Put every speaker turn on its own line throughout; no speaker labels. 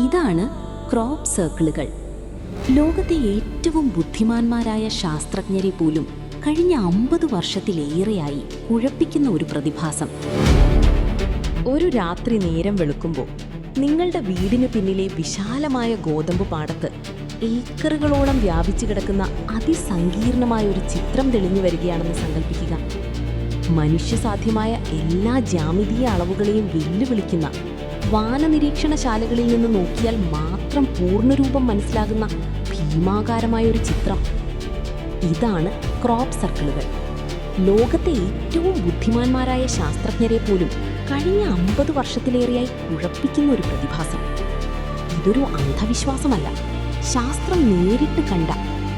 ഇതാണ് ക്രോപ്പ് സർക്കിളുകൾ. ലോകത്തെ ഏറ്റവും ബുദ്ധിമാന്മാരായ ശാസ്ത്രജ്ഞരെ പോലും കഴിഞ്ഞ 50 വർഷത്തിലേറെയായി കുഴപ്പിക്കുന്ന ഒരു പ്രതിഭാസം.
ഒരു രാത്രി നേരം വെളുക്കുമ്പോൾ നിങ്ങളുടെ വീടിനു പിന്നിലെ വിശാലമായ ഗോതമ്പ് പാടത്ത് ഏക്കറുകളോളം വ്യാപിച്ചു കിടക്കുന്ന അതിസങ്കീർണമായ ഒരു ചിത്രം തെളിഞ്ഞു വരികയാണെന്ന് സങ്കല്പിക്കുക. മനുഷ്യസാധ്യമായ എല്ലാ ജ്യാമിതീയ അളവുകളെയും വെല്ലുവിളിക്കുന്ന വാനനിരീക്ഷണശാലകളിൽ നിന്ന് നോക്കിയാൽ മാത്രം പൂർണ്ണരൂപം മനസ്സിലാകുന്ന ഭീമാകാരമായ ഒരു ചിത്രം. ഇതാണ് ക്രോപ്പ് സർക്കിളുകൾ. ലോകത്തെ ഏറ്റവും ബുദ്ധിമാന്മാരായ ശാസ്ത്രജ്ഞരെ പോലും കഴിഞ്ഞ 50 വർഷത്തിലേറെയായി കുഴപ്പിക്കുന്ന ഒരു പ്രതിഭാസം. ഇതൊരു അന്ധവിശ്വാസമല്ല, ശാസ്ത്രം നേരിട്ട് കണ്ട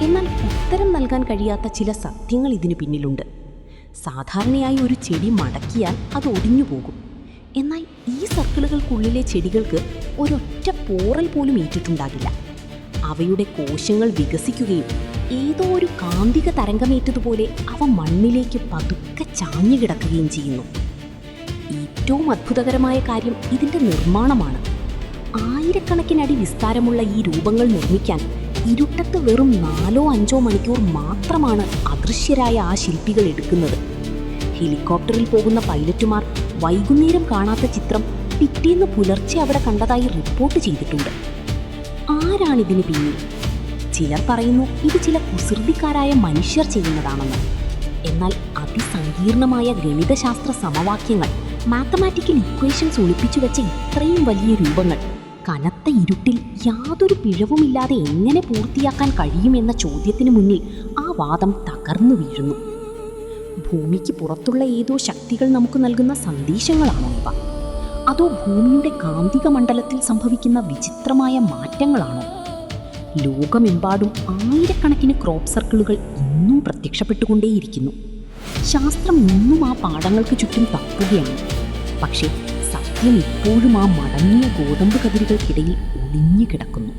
എന്നാൽ ഉത്തരം നൽകാൻ കഴിയാത്ത ചില സത്യങ്ങൾ ഇതിനു പിന്നിലുണ്ട്. സാധാരണയായി ഒരു ചെടി മടക്കിയാൽ അത് ഒടിഞ്ഞു പോകും. എന്നാൽ ഈ സർക്കിളുകൾക്കുള്ളിലെ ചെടികൾക്ക് ഒരൊറ്റ പോറൽ പോലും ഏറ്റിട്ടുണ്ടാകില്ല. അവയുടെ കോശങ്ങൾ വികസിക്കുകയും ഏതോ ഒരു കാന്തിക തരംഗമേറ്റതുപോലെ അവ മണ്ണിലേക്ക് പതുക്കെ ചാഞ്ഞു കിടക്കുകയും ചെയ്യുന്നു. ഏറ്റവും അത്ഭുതകരമായ കാര്യം ഇതിൻ്റെ നിർമ്മാണമാണ്. ആയിരക്കണക്കിനടി വിസ്താരമുള്ള ഈ രൂപങ്ങൾ നിർമ്മിക്കാൻ ഇരുട്ടത്ത് വെറും 4-5 മണിക്കൂർ മാത്രമാണ് അദൃശ്യരായ ആ ശില്പികൾ എടുക്കുന്നത്. ഹെലികോപ്റ്ററിൽ പോകുന്ന പൈലറ്റുമാർ വൈകുന്നേരം കാണാത്ത ചിത്രം പിറ്റേന്ന് പുലർച്ചെ അവിടെ കണ്ടതായി റിപ്പോർട്ട് ചെയ്തിട്ടുണ്ട്. ആരാണിതിന് പിന്നിൽ? ചിലർ പറയുന്നു ഇത് ചില കുസൃതിക്കാരായ മനുഷ്യർ ചെയ്യുന്നതാണെന്ന്. എന്നാൽ അതിസങ്കീർണമായ ഗണിതശാസ്ത്ര സമവാക്യങ്ങൾ, മാത്തമാറ്റിക്കൽ ഇക്വേഷൻസ് ഒളിപ്പിച്ചു വെച്ച ഇത്രയും വലിയ രൂപങ്ങൾ കനത്ത ഇരുട്ടിൽ യാതൊരു പിഴവുമില്ലാതെ എങ്ങനെ പൂർത്തിയാക്കാൻ കഴിയുമെന്ന ചോദ്യത്തിന് മുന്നിൽ ആ വാദം തകർന്നു വീഴുന്നു. ഭൂമിക്ക് പുറത്തുള്ള ഏതോ ശക്തികൾ നമുക്ക് നൽകുന്ന സന്ദേശങ്ങളാണോ ഇവ? അതോ ഭൂമിയുടെ കാന്തിക മണ്ഡലത്തിൽ സംഭവിക്കുന്ന വിചിത്രമായ മാറ്റങ്ങളാണോ? ലോകമെമ്പാടും ആയിരക്കണക്കിന് ക്രോപ്പ് സർക്കിളുകൾ ഇന്നും പ്രത്യക്ഷപ്പെട്ടുകൊണ്ടേയിരിക്കുന്നു. ശാസ്ത്രം ഇന്നും ആ പാടങ്ങൾക്ക് ചുറ്റും തപ്പുകയാണ്. പക്ഷേ സത്യം ഇപ്പോഴും ആ മടങ്ങിയ ഗോതമ്പ് കതിരുകൾക്കിടയിൽ ഒളിഞ്ഞു കിടക്കുന്നു.